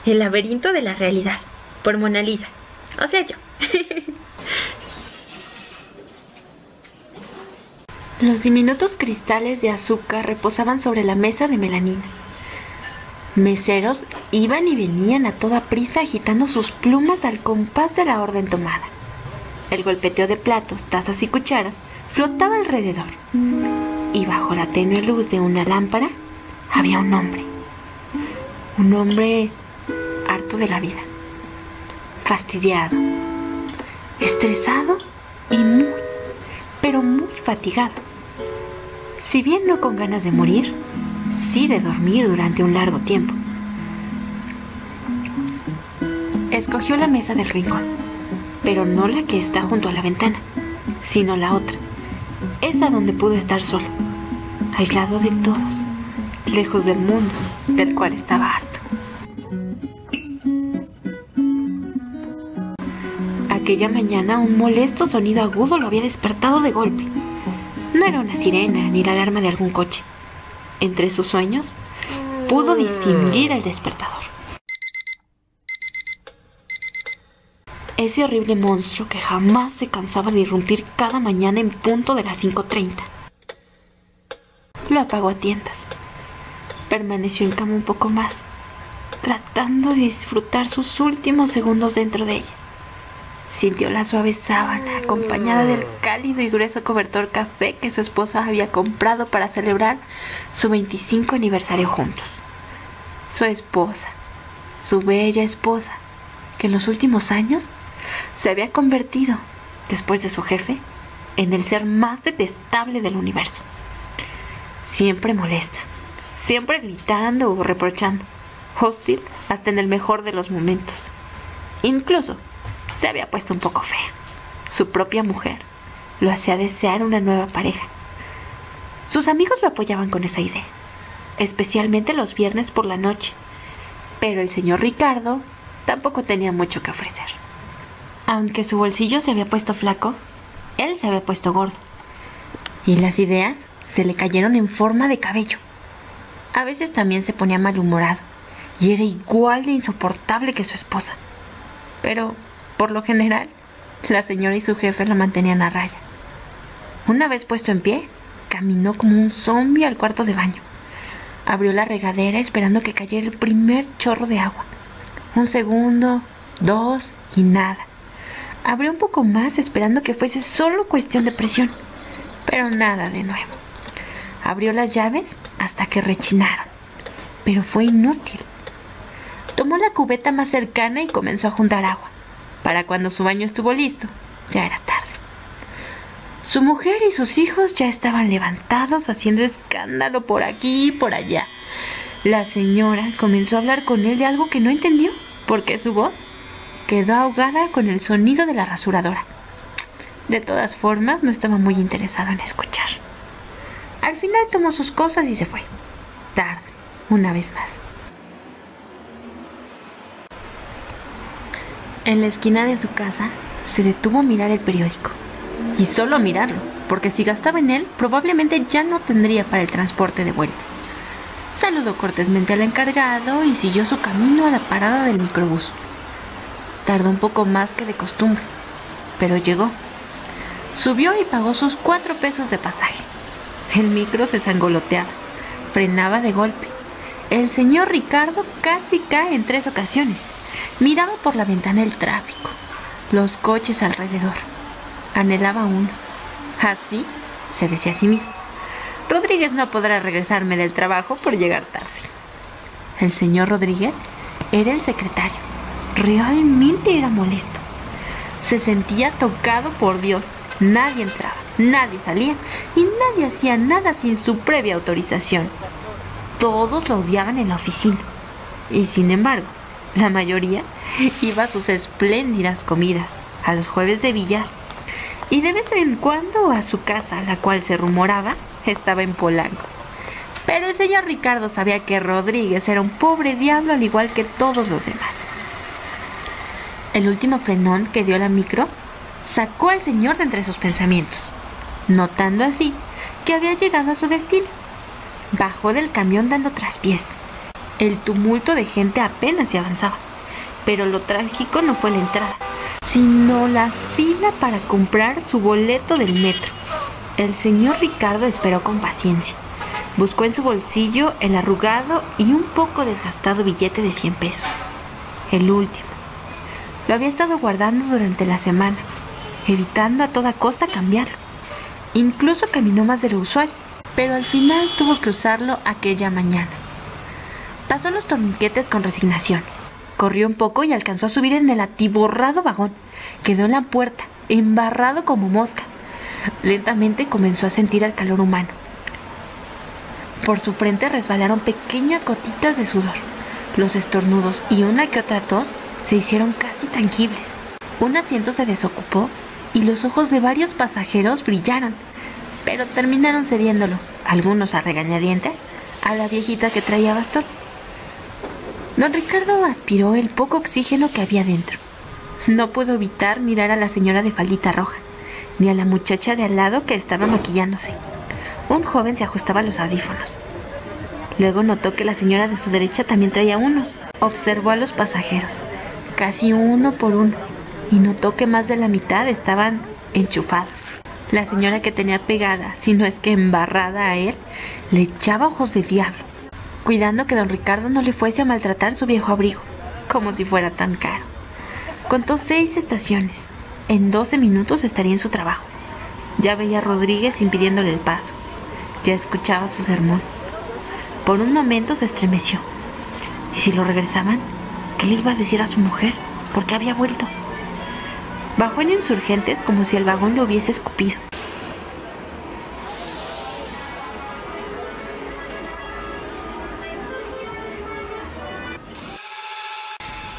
El laberinto de la realidad, por Mona Lisa. O sea, yo. Los diminutos cristales de azúcar reposaban sobre la mesa de melanina. Meseros iban y venían a toda prisa agitando sus plumas al compás de la orden tomada. El golpeteo de platos, tazas y cucharas flotaba alrededor. Y bajo la tenue luz de una lámpara había un hombre. Un hombre harto de la vida, fastidiado, estresado y muy, pero muy fatigado. Si bien no con ganas de morir, sí de dormir durante un largo tiempo. Escogió la mesa del rincón, pero no la que está junto a la ventana, sino la otra, esa donde pudo estar solo, aislado de todos, lejos del mundo del cual estaba harto. Aquella mañana un molesto sonido agudo lo había despertado de golpe. No era una sirena ni la alarma de algún coche. Entre sus sueños pudo distinguir el despertador. Ese horrible monstruo que jamás se cansaba de irrumpir cada mañana en punto de las 5:30. Lo apagó a tientas. Permaneció en cama un poco más, tratando de disfrutar sus últimos segundos dentro de ella. Sintió la suave sábana acompañada del cálido y grueso cobertor café que su esposo había comprado para celebrar su 25 aniversario juntos. Su esposa, su bella esposa, que en los últimos años se había convertido, después de su jefe, en el ser más detestable del universo. Siempre molesta, siempre gritando o reprochando, hostil hasta en el mejor de los momentos. Incluso se había puesto un poco fea. Su propia mujer lo hacía desear una nueva pareja. Sus amigos lo apoyaban con esa idea, especialmente los viernes por la noche, pero el señor Ricardo tampoco tenía mucho que ofrecer. Aunque su bolsillo se había puesto flaco, él se había puesto gordo, y las ideas se le cayeron en forma de cabello. A veces también se ponía malhumorado, y era igual de insoportable que su esposa. Pero por lo general, la señora y su jefe lo mantenían a raya. Una vez puesto en pie, caminó como un zombi al cuarto de baño. Abrió la regadera esperando que cayera el primer chorro de agua. 1 segundo, 2 y nada. Abrió un poco más esperando que fuese solo cuestión de presión, pero nada de nuevo. Abrió las llaves hasta que rechinaron, pero fue inútil. Tomó la cubeta más cercana y comenzó a juntar agua. Para cuando su baño estuvo listo, ya era tarde. Su mujer y sus hijos ya estaban levantados haciendo escándalo por aquí y por allá. La señora comenzó a hablar con él de algo que no entendió, porque su voz quedó ahogada con el sonido de la rasuradora. De todas formas, no estaba muy interesado en escuchar. Al final tomó sus cosas y se fue. Tarde, una vez más. En la esquina de su casa, se detuvo a mirar el periódico. Y solo a mirarlo, porque si gastaba en él, probablemente ya no tendría para el transporte de vuelta. Saludó cortésmente al encargado y siguió su camino a la parada del microbús. Tardó un poco más que de costumbre, pero llegó. Subió y pagó sus 4 pesos de pasaje. El micro se sangoloteaba, frenaba de golpe. El señor Ricardo casi cae en 3 ocasiones. Miraba por la ventana el tráfico, los coches alrededor. Anhelaba uno. Así se decía a sí mismo: Rodríguez no podrá regresarme del trabajo por llegar tarde. El señor Rodríguez era el secretario. Realmente era molesto. Se sentía tocado por Dios. Nadie entraba, nadie salía y nadie hacía nada sin su previa autorización. Todos lo odiaban en la oficina. Y sin embargo, la mayoría iba a sus espléndidas comidas, a los jueves de billar, y de vez en cuando a su casa, la cual se rumoraba estaba en Polanco. Pero el señor Ricardo sabía que Rodríguez era un pobre diablo al igual que todos los demás. El último frenón que dio la micro sacó al señor de entre sus pensamientos, notando así que había llegado a su destino. Bajó del camión dando traspiés El tumulto de gente apenas se avanzaba, pero lo trágico no fue la entrada, sino la fila para comprar su boleto del metro. El señor Ricardo esperó con paciencia. Buscó en su bolsillo el arrugado y un poco desgastado billete de 100 pesos. El último. Lo había estado guardando durante la semana, evitando a toda costa cambiarlo. Incluso caminó más de lo usual, pero al final tuvo que usarlo aquella mañana. Pasó los torniquetes con resignación. Corrió un poco y alcanzó a subir en el atiborrado vagón. Quedó en la puerta, embarrado como mosca. Lentamente comenzó a sentir el calor humano. Por su frente resbalaron pequeñas gotitas de sudor. Los estornudos y una que otra tos se hicieron casi tangibles. Un asiento se desocupó y los ojos de varios pasajeros brillaron, pero terminaron cediéndolo, algunos a regañadientes, a la viejita que traía bastón. Don Ricardo aspiró el poco oxígeno que había dentro. No pudo evitar mirar a la señora de faldita roja, ni a la muchacha de al lado que estaba maquillándose. Un joven se ajustaba los audífonos. Luego notó que la señora de su derecha también traía unos. Observó a los pasajeros, casi uno por uno, y notó que más de la mitad estaban enchufados. La señora que tenía pegada, si no es que embarrada a él, le echaba ojos de diablo, cuidando que don Ricardo no le fuese a maltratar su viejo abrigo, como si fuera tan caro. Contó 6 estaciones. En 12 minutos estaría en su trabajo. Ya veía a Rodríguez impidiéndole el paso. Ya escuchaba su sermón. Por un momento se estremeció. ¿Y si lo regresaban? ¿Qué le iba a decir a su mujer? ¿Por qué había vuelto? Bajó en Insurgentes como si el vagón lo hubiese escupido.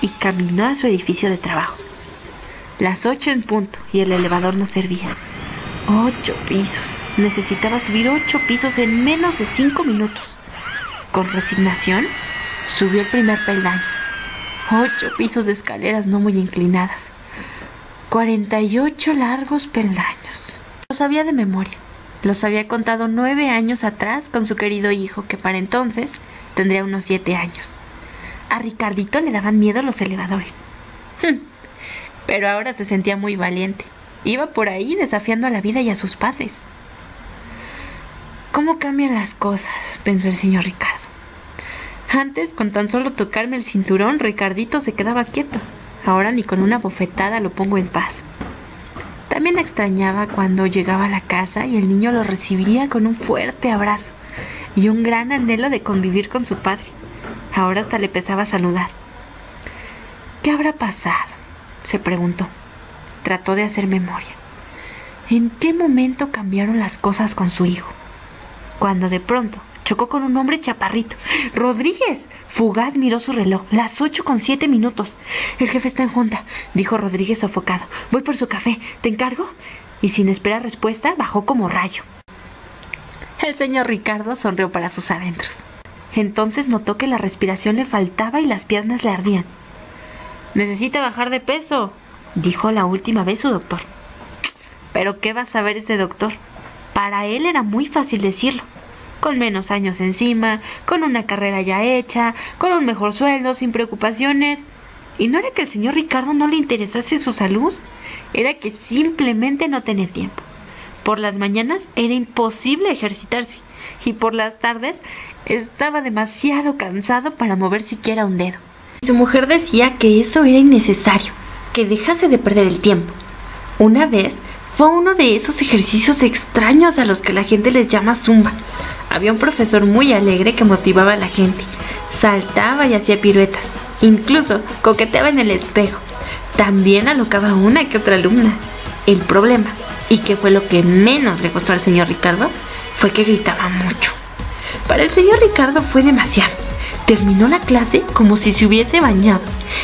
Y caminó a su edificio de trabajo. Las 8 en punto y el elevador no servía. 8 pisos. Necesitaba subir 8 pisos en menos de 5 minutos. Con resignación, subió el primer peldaño. 8 pisos de escaleras no muy inclinadas. 48 largos peldaños. Los sabía de memoria. Los había contado 9 años atrás con su querido hijo, que para entonces tendría unos 7 años. A Ricardito le daban miedo los elevadores. Pero ahora se sentía muy valiente. Iba por ahí desafiando a la vida y a sus padres. ¿Cómo cambian las cosas?, pensó el señor Ricardo. Antes, con tan solo tocarme el cinturón, Ricardito se quedaba quieto. Ahora ni con una bofetada lo pongo en paz. También extrañaba cuando llegaba a la casa y el niño lo recibía con un fuerte abrazo y un gran anhelo de convivir con su padre. Ahora hasta le pesaba saludar. ¿Qué habrá pasado?, se preguntó. Trató de hacer memoria. ¿En qué momento cambiaron las cosas con su hijo? Cuando de pronto chocó con un hombre chaparrito. ¡Rodríguez! Fugaz miró su reloj. Las 8:07. El jefe está en junta, dijo Rodríguez sofocado. Voy por su café. ¿Te encargo? Y sin esperar respuesta, bajó como rayo. El señor Ricardo sonrió para sus adentros. Entonces notó que la respiración le faltaba y las piernas le ardían. «Necesita bajar de peso», dijo la última vez su doctor. ¿Pero qué va a saber ese doctor? Para él era muy fácil decirlo. Con menos años encima, con una carrera ya hecha, con un mejor sueldo, sin preocupaciones. Y no era que al señor Ricardo no le interesase su salud, era que simplemente no tenía tiempo. Por las mañanas era imposible ejercitarse y por las tardes estaba demasiado cansado para mover siquiera un dedo. Su mujer decía que eso era innecesario, que dejase de perder el tiempo. Una vez fue uno de esos ejercicios extraños a los que la gente les llama zumba. Había un profesor muy alegre que motivaba a la gente. Saltaba y hacía piruetas. Incluso coqueteaba en el espejo. También alocaba a una que otra alumna. El problema, y que fue lo que menos le costó al señor Ricardo, fue que gritaba mucho. Para el señor Ricardo fue demasiado. Terminó la clase como si se hubiese bañado,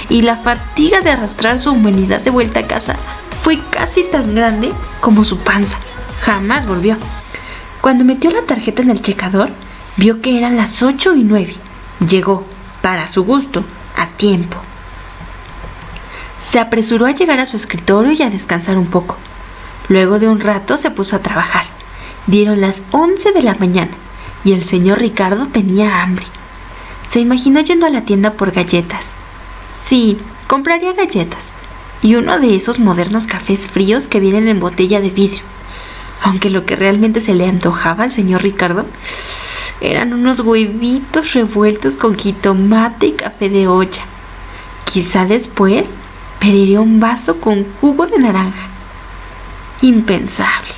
y la fatiga de arrastrar su humanidad de vuelta a casa fue casi tan grande como su panza. Jamás volvió. Cuando metió la tarjeta en el checador, vio que eran las 8:09. Llegó, para su gusto, a tiempo. Se apresuró a llegar a su escritorio y a descansar un poco. Luego de un rato se puso a trabajar. Dieron las 11 de la mañana y el señor Ricardo tenía hambre. Se imaginó yendo a la tienda por galletas. Sí, compraría galletas y uno de esos modernos cafés fríos que vienen en botella de vidrio. Aunque lo que realmente se le antojaba al señor Ricardo eran unos huevitos revueltos con jitomate y café de olla. Quizá después pediría un vaso con jugo de naranja. Impensable.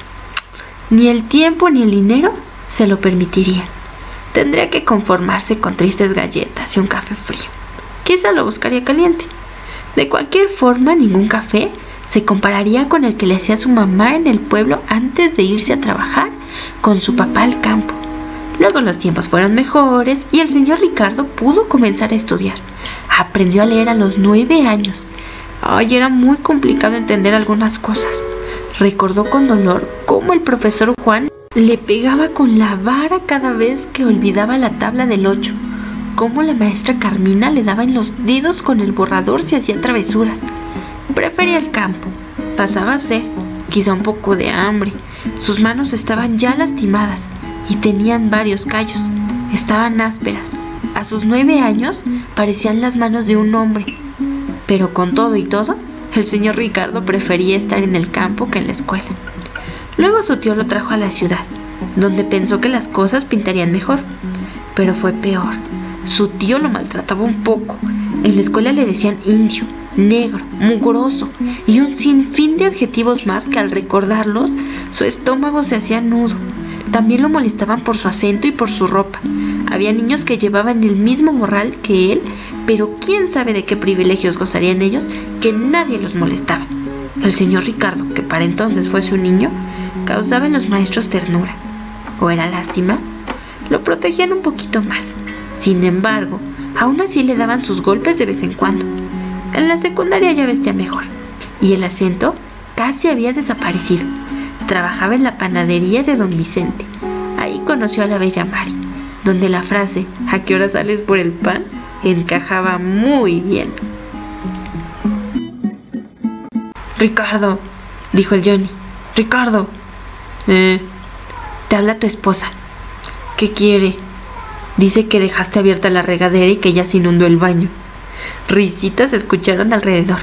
Ni el tiempo ni el dinero se lo permitirían. Tendría que conformarse con tristes galletas y un café frío. Quizá lo buscaría caliente. De cualquier forma, ningún café se compararía con el que le hacía su mamá en el pueblo antes de irse a trabajar con su papá al campo. Luego los tiempos fueron mejores y el señor Ricardo pudo comenzar a estudiar. Aprendió a leer a los 9 años. Ay, era muy complicado entender algunas cosas. Recordó con dolor cómo el profesor Juan le pegaba con la vara cada vez que olvidaba la tabla del 8. Cómo la maestra Carmina le daba en los dedos con el borrador si hacía travesuras. Prefería el campo. Pasaba sed, quizá un poco de hambre. Sus manos estaban ya lastimadas y tenían varios callos. Estaban ásperas. A sus 9 años parecían las manos de un hombre. Pero con todo y todo, el señor Ricardo prefería estar en el campo que en la escuela. Luego su tío lo trajo a la ciudad, donde pensó que las cosas pintarían mejor. Pero fue peor. Su tío lo maltrataba un poco. En la escuela le decían indio, negro, mugroso y un sinfín de adjetivos más que al recordarlos su estómago se hacía nudo. También lo molestaban por su acento y por su ropa. Había niños que llevaban el mismo morral que él, pero quién sabe de qué privilegios gozarían ellos que nadie los molestaba. El señor Ricardo, que para entonces fuese un niño, causaba en los maestros ternura. ¿O era lástima? Lo protegían un poquito más. Sin embargo, aún así le daban sus golpes de vez en cuando. En la secundaria ya vestía mejor, y el acento casi había desaparecido. Trabajaba en la panadería de don Vicente. Ahí conoció a la bella Mari, donde la frase ¿a qué hora sales por el pan? Encajaba muy bien. Ricardo, dijo el Johnny. Ricardo. Te habla tu esposa. ¿Qué quiere? Dice que dejaste abierta la regadera y que ya se inundó el baño. Risitas se escucharon alrededor.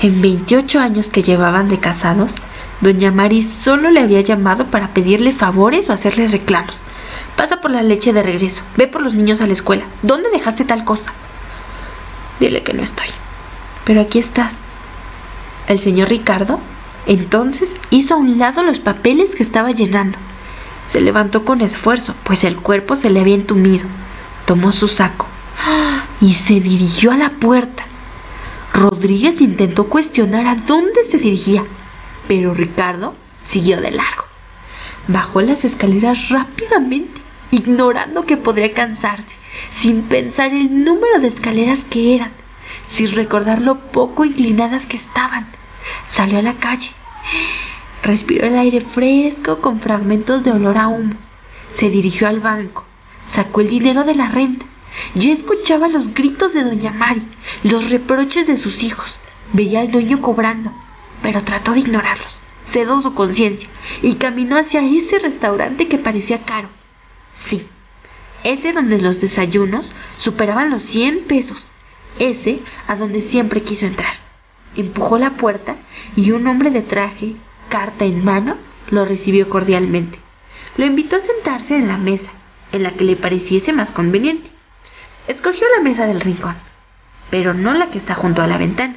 En 28 años que llevaban de casados, doña Mari solo le había llamado para pedirle favores o hacerle reclamos. Pasa por la leche de regreso. Ve por los niños a la escuela. ¿Dónde dejaste tal cosa? Dile que no estoy. Pero aquí estás. El señor Ricardo entonces hizo a un lado los papeles que estaba llenando. Se levantó con esfuerzo, pues el cuerpo se le había entumido. Tomó su saco y se dirigió a la puerta. Rodríguez intentó cuestionar a dónde se dirigía, pero Ricardo siguió de largo. Bajó las escaleras rápidamente, ignorando que podría cansarse, sin pensar el número de escaleras que eran, sin recordar lo poco inclinadas que estaban. Salió a la calle. Respiró el aire fresco con fragmentos de olor a humo. Se dirigió al banco. Sacó el dinero de la renta. Ya escuchaba los gritos de doña Mari, los reproches de sus hijos. Veía al dueño cobrando, pero trató de ignorarlos. Sedó su conciencia y caminó hacia ese restaurante que parecía caro. Sí, ese donde los desayunos superaban los 100 pesos. Ese a donde siempre quiso entrar. Empujó la puerta y un hombre de traje, carta en mano, lo recibió cordialmente. Lo invitó a sentarse en la mesa, en la que le pareciese más conveniente. Escogió la mesa del rincón, pero no la que está junto a la ventana,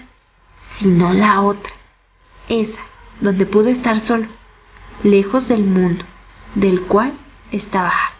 sino la otra, esa donde pudo estar solo, lejos del mundo, del cual estaba harto.